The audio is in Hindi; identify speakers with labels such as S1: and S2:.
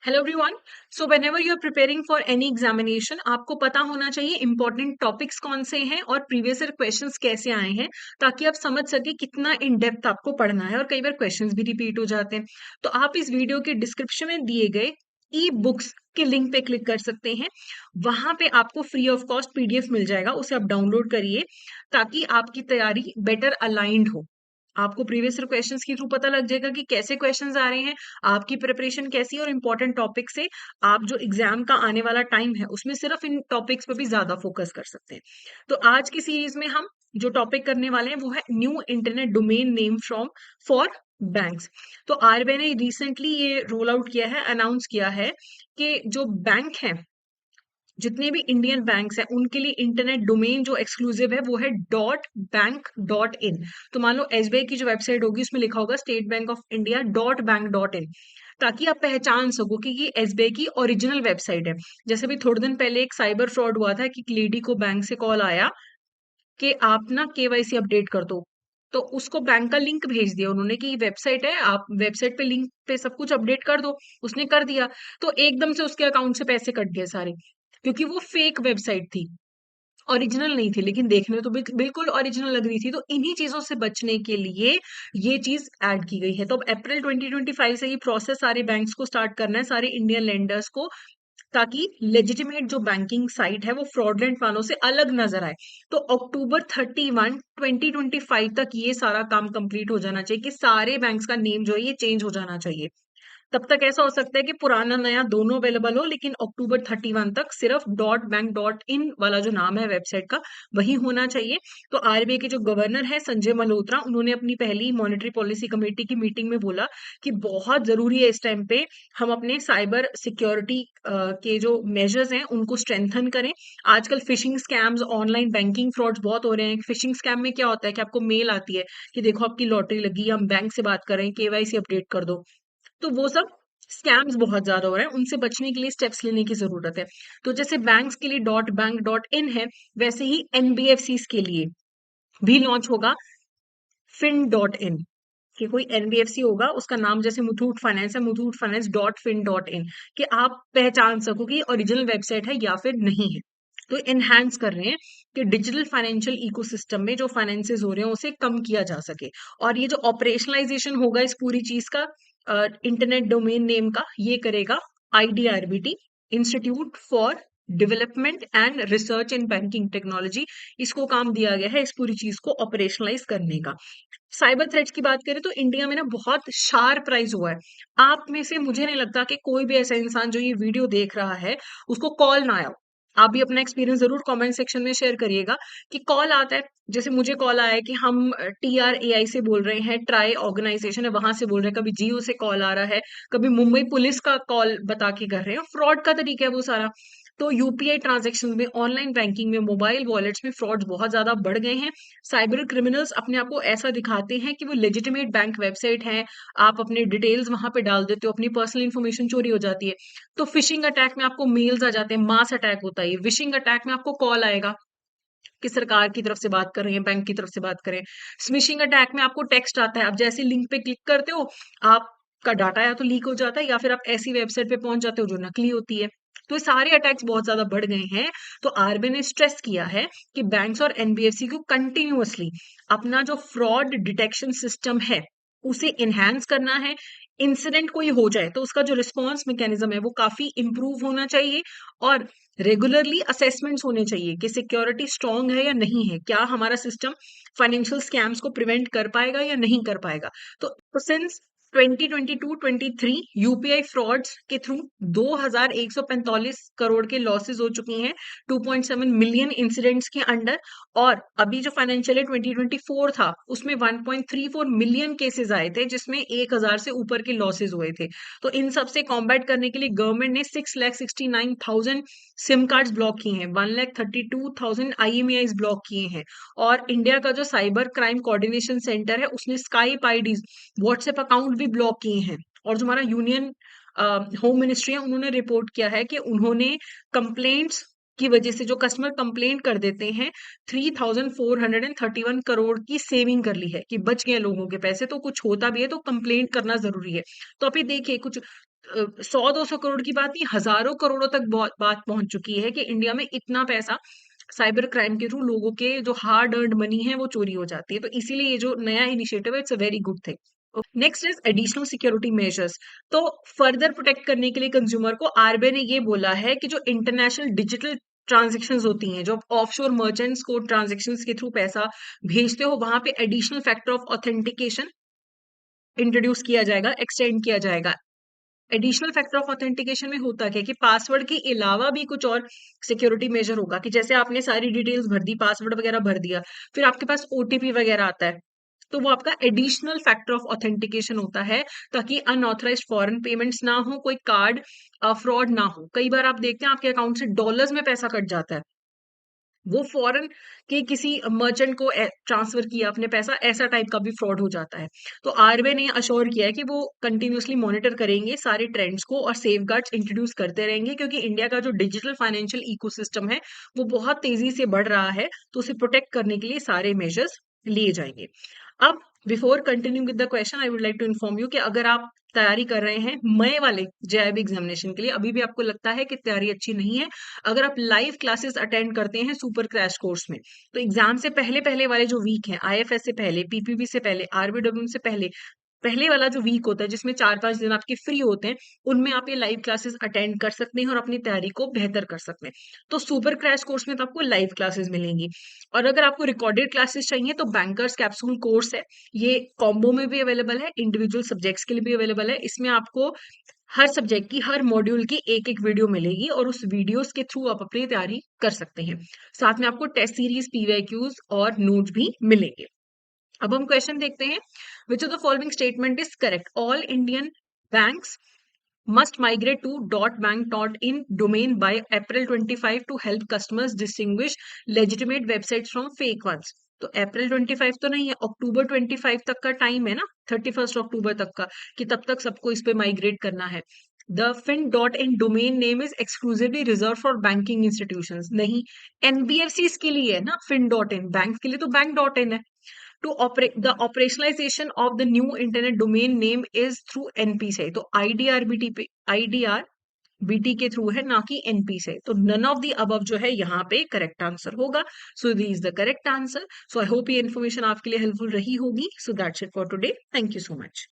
S1: Hello everyone. So whenever you are preparing for any examination आपको पता होना चाहिए इंपॉर्टेंट टॉपिक्स कौन से हैं और प्रीवियस ईयर क्वेश्चंस कैसे आए हैं, ताकि आप समझ सके कितना इन डेप्थ आपको पढ़ना है। और कई बार क्वेश्चंस भी रिपीट हो जाते हैं, तो आप इस वीडियो के डिस्क्रिप्शन में दिए गए ई बुक्स के लिंक पे क्लिक कर सकते हैं। वहां पे आपको फ्री ऑफ कॉस्ट पीडीएफ मिल जाएगा, उसे आप डाउनलोड करिए ताकि आपकी तैयारी बेटर अलाइंड हो। आपको प्रीवियस ईयर क्वेश्चंस के थ्रू पता लग जाएगा कि कैसे क्वेश्चंस आ रहे हैं, आपकी प्रिपरेशन कैसी है और इंपॉर्टेंट टॉपिक से आप जो एग्जाम का आने वाला टाइम है उसमें सिर्फ इन टॉपिक्स पे भी ज्यादा फोकस कर सकते हैं। तो आज की सीरीज में हम जो टॉपिक करने वाले हैं वो है new internet domain name from for banks. तो आरबीआई ने रिसेंटली ये रोल आउट किया है, अनाउंस किया है कि जो बैंक है, जितने भी इंडियन बैंक्स हैं उनके लिए इंटरनेट डोमेन जो एक्सक्लूसिव है वो है .bank.in। तो मान लो एसबीआई की जो वेबसाइट होगी उसमें लिखा होगा state bank of India .bank.in, ताकि आप पहचान सको कि ये एसबीआई की ओरिजिनल वेबसाइट है। जैसे भी थोड़े दिन पहले एक साइबर फ्रॉड हुआ था कि एक लेडी को बैंक से कॉल आया कि आप ना केवाईसी अपडेट कर दो, तो उसको बैंक का लिंक भेज दिया उन्होंने कि वेबसाइट है, आप वेबसाइट पे लिंक पे सब कुछ अपडेट कर दो। उसने कर दिया, तो एकदम से उसके अकाउंट से पैसे कट गए सारे, क्योंकि वो फेक वेबसाइट थी, ओरिजिनल नहीं थी, लेकिन देखने में तो बिल्कुल ओरिजिनल लग रही थी। तो इन्हीं चीजों से बचने के लिए ये चीज ऐड की गई है। तो अब अप्रैल 2025 से ये प्रोसेस सारे बैंक्स को स्टार्ट करना है, सारे इंडियन लेंडर्स को, ताकि लेजिटिमेट जो बैंकिंग साइट है वो फ्रॉडलेंट वालों से अलग नजर आए। तो अक्टूबर 31, 2025 तक ये सारा काम कंप्लीट हो जाना चाहिए कि सारे बैंक्स का नेम जो है ये चेंज हो जाना चाहिए। तब तक ऐसा हो सकता है कि पुराना नया दोनों अवेलेबल हो, लेकिन अक्टूबर 31 तक सिर्फ .bank.in वाला जो नाम है वेबसाइट का वही होना चाहिए। तो आरबीआई के जो गवर्नर है संजय मल्होत्रा, उन्होंने अपनी पहली मॉनेटरी पॉलिसी कमेटी की मीटिंग में बोला कि बहुत जरूरी है इस टाइम पे हम अपने साइबर सिक्योरिटी के जो मेजर्स हैं उनको स्ट्रेंथन करें। आजकल fishing scams, online banking frauds बहुत हो रहे हैं। फिशिंग स्कैम में क्या होता है कि आपको मेल आती है कि देखो आपकी लॉटरी लगी, हम बैंक से बात कर रहे हैं, केवाईसी अपडेट कर दो। तो वो सब स्कैम्स बहुत ज्यादा हो रहे हैं, उनसे बचने के लिए स्टेप्स लेने की जरूरत है। तो जैसे बैंक्स के लिए .bank.in है, वैसे ही एनबीएफसी के लिए भी लॉन्च होगा fin.in। कि कोई एनबीएफसी होगा उसका नाम जैसे मुथूट फाइनेंस है, मुथूट फाइनेंस .fin.in, कि आप पहचान सको कि ओरिजिनल वेबसाइट है या फिर नहीं है। तो एनहांस कर रहे हैं कि डिजिटल फाइनेंशियल इकोसिस्टम में जो फाइनेंसेस हो रहे हैं उसे कम किया जा सके। और ये जो ऑपरेशनलाइजेशन होगा इस पूरी चीज का, इंटरनेट डोमेन नेम का, ये करेगा IDRBT, Institute for Development and Research in Banking Technology. इसको काम दिया गया है इस पूरी चीज को ऑपरेशनलाइज करने का। साइबर थ्रेट्स की बात करें तो इंडिया में ना बहुत शार्प राइज हुआ है। आप में से मुझे नहीं लगता कि कोई भी ऐसा इंसान जो ये वीडियो देख रहा है उसको कॉल ना आया हो। आप भी अपना एक्सपीरियंस जरूर कमेंट सेक्शन में शेयर करिएगा कि कॉल आता है। जैसे मुझे कॉल आया है कि हम TRAI से बोल रहे हैं, ट्राई ऑर्गेनाइजेशन है वहां से बोल रहे हैं, कभी जियो से कॉल आ रहा है, कभी मुंबई पुलिस का कॉल बता के कर रहे हैं। फ्रॉड का तरीका है वो सारा। तो यूपीआई ट्रांजेक्शन में, ऑनलाइन बैंकिंग में, मोबाइल वॉलेट्स में फ्रॉड बहुत ज्यादा बढ़ गए हैं। साइबर क्रिमिनल्स अपने आप को ऐसा दिखाते हैं कि वो लेजिटिमेट बैंक वेबसाइट है, आप अपने डिटेल्स वहां पे डाल देते हो, अपनी पर्सनल इन्फॉर्मेशन चोरी हो जाती है। तो फिशिंग अटैक में आपको मेल्स आ जाते हैं, मास अटैक होता है। विशिंग अटैक में आपको कॉल आएगा कि सरकार की तरफ से बात कर रहे हैं, बैंक की तरफ से बात करें। स्मिशिंग अटैक में आपको टेक्स्ट आता है, आप जैसे लिंक पे क्लिक करते हो आपका डाटा या तो लीक हो जाता है या फिर आप ऐसी वेबसाइट पे पहुंच जाते हो जो नकली होती है। तो ये सारे अटैक्स बहुत ज्यादा बढ़ गए हैं। तो आरबीआई ने स्ट्रेस किया है कि बैंक्स और एनबीएफसी को कंटिन्यूअसली अपना जो फ्रॉड डिटेक्शन सिस्टम है उसे इनहेंस करना है। इंसिडेंट कोई हो जाए तो उसका जो रिस्पॉन्स मैकेनिज्म है वो काफी इंप्रूव होना चाहिए। और रेगुलरली असेसमेंट्स होने चाहिए कि सिक्योरिटी स्ट्रांग है या नहीं है, क्या हमारा सिस्टम फाइनेंशियल स्कैम्स को प्रिवेंट कर पाएगा या नहीं कर पाएगा। तो सिंस 2022-23 यूपीआई फ्रॉड्स के थ्रू 2145 करोड़ के लॉसेस हो चुकी हैं, 2.7 मिलियन इंसिडेंट्स के अंडर। और अभी जो फाइनेंशियल ईयर 2024 था उसमें 1.34 मिलियन केसेस आए थे, जिसमें 1000 से ऊपर के लॉसेस हुए थे। तो इन सब से कॉम्बैट करने के लिए गवर्नमेंट ने 6,69,000 सिम कार्ड्स ब्लॉक किए हैं, 1,32,000 IMEIs ब्लॉक किए हैं। और इंडिया का जो साइबर क्राइम कोऑर्डिनेशन सेंटर है उसने स्काइप आईडीज, व्हाट्सएप अकाउंट भी ब्लॉक किए हैं। और जो हमारा यूनियन होम मिनिस्ट्री है उन्होंने रिपोर्ट किया है कि उन्होंने कंप्लेंट्स की वजह से, जो कस्टमर कंप्लेंट कर देते हैं, 3,431 करोड़ की सेविंग कर ली है, कि बच गए लोगों के पैसे। तो कुछ होता भी है तो कंप्लेंट करना जरूरी है। तो अभी देखिए कुछ 100-200 करोड़ की बात नहीं, हजारों करोड़ों तक बात पहुंच चुकी है कि इंडिया में इतना पैसा साइबर क्राइम के थ्रू लोगों के जो हार्ड अर्न्ड मनी है वो चोरी हो जाती है। तो इसीलिए ये जो नया इनिशिएटिव है, it's a very good thing. Next is additional security measures. तो फर्दर प्रोटेक्ट करने के लिए कंज्यूमर को आरबीआई ने ये बोला है कि जो इंटरनेशनल डिजिटल ट्रांजेक्शन्स होती हैं, जो आप ऑफशोर मर्चेंट्स को ट्रांजेक्शन्स के थ्रू पैसा भेजते हो, वहां पे additional factor of authentication introduce किया जाएगा, एक्सटेंड किया जाएगा। एडिशनल फैक्टर ऑफ ऑथेंटिकेशन में होता क्या है कि पासवर्ड के अलावा भी कुछ और सिक्योरिटी मेजर होगा, कि जैसे आपने सारी डिटेल्स भर दी, पासवर्ड वगैरह भर दिया, फिर आपके पास ओटीपी वगैरह आता है, तो वो आपका एडिशनल फैक्टर ऑफ ऑथेंटिकेशन होता है, ताकि अनऑथराइज्ड फॉरेन पेमेंट्स ना हो, कोई कार्ड फ्रॉड ना हो। कई बार आप देखते हैं आपके अकाउंट से डॉलर्स में पैसा कट जाता है, वो फॉरेन के किसी मर्चेंट को ट्रांसफर किया अपने पैसा, ऐसा टाइप का भी फ्रॉड हो जाता है। तो आरबीआई ने अश्योर किया है कि वो कंटिन्यूअसली मॉनिटर करेंगे सारे ट्रेंड्स को और सेफगार्ड्स इंट्रोड्यूस करते रहेंगे, क्योंकि इंडिया का जो डिजिटल फाइनेंशियल इकोसिस्टम है वो बहुत तेजी से बढ़ रहा है, तो उसे प्रोटेक्ट करने के लिए सारे मेजर्स लिए जाएंगे। अब before continuing with the question, I would like to inform you कि अगर आप तैयारी कर रहे हैं मई वाले जेआईबी एग्जामिनेशन के लिए, अभी भी आपको लगता है कि तैयारी अच्छी नहीं है, अगर आप लाइव क्लासेस अटेंड करते हैं सुपर क्रैश कोर्स में, तो एग्जाम से पहले पहले वाले जो वीक है, आईएफएस से पहले, पीपीबी से पहले, आरबीडब्ल्यू से पहले, पहले वाला जो वीक होता है जिसमें 4-5 दिन आपके फ्री होते हैं, उनमें आप ये लाइव क्लासेस अटेंड कर सकते हैं और अपनी तैयारी को बेहतर कर सकते हैं। तो सुपर क्रैश कोर्स में तो आपको लाइव क्लासेस मिलेंगी, और अगर आपको रिकॉर्डेड क्लासेस चाहिए तो बैंकर्स कैप्सूल कोर्स है, ये कॉम्बो में भी अवेलेबल है, इंडिविजुअल सब्जेक्ट्स के लिए भी अवेलेबल है। इसमें आपको हर सब्जेक्ट की, हर मॉड्यूल की एक एक वीडियो मिलेगी, और उस वीडियोस के थ्रू आप अपनी तैयारी कर सकते हैं। साथ में आपको टेस्ट सीरीज, पीवाईक्यूज और नोट्स भी मिलेंगे। अब हम क्वेश्चन देखते हैं। Which of the following statement is correct? All Indian banks must migrate to .bank.in domain by April 25 to help customers distinguish legitimate websites from fake ones। तो अप्रैल 25 तो नहीं है, अक्टूबर 25 तक का टाइम है ना, 31 अक्टूबर तक का, कि तब तक सबको इस पे माइग्रेट करना है। The fin dot in domain name is exclusively reserve for banking institutions. नहीं, एनबीएफसी के लिए है ना फिन डॉट इन, बैंक के लिए तो बैंक डॉट इन है। To operate the operationalization of the new internet domain name is through NP से, तो IDRBT पे, IDRBT के थ्रू है, ना कि NP से। तो none of the above जो है यहाँ पे करेक्ट आंसर होगा। So this is the correct answer. So I hope ये इन्फॉर्मेशन आपके लिए हेल्पफुल रही होगी। So that's it for today. Thank you so much.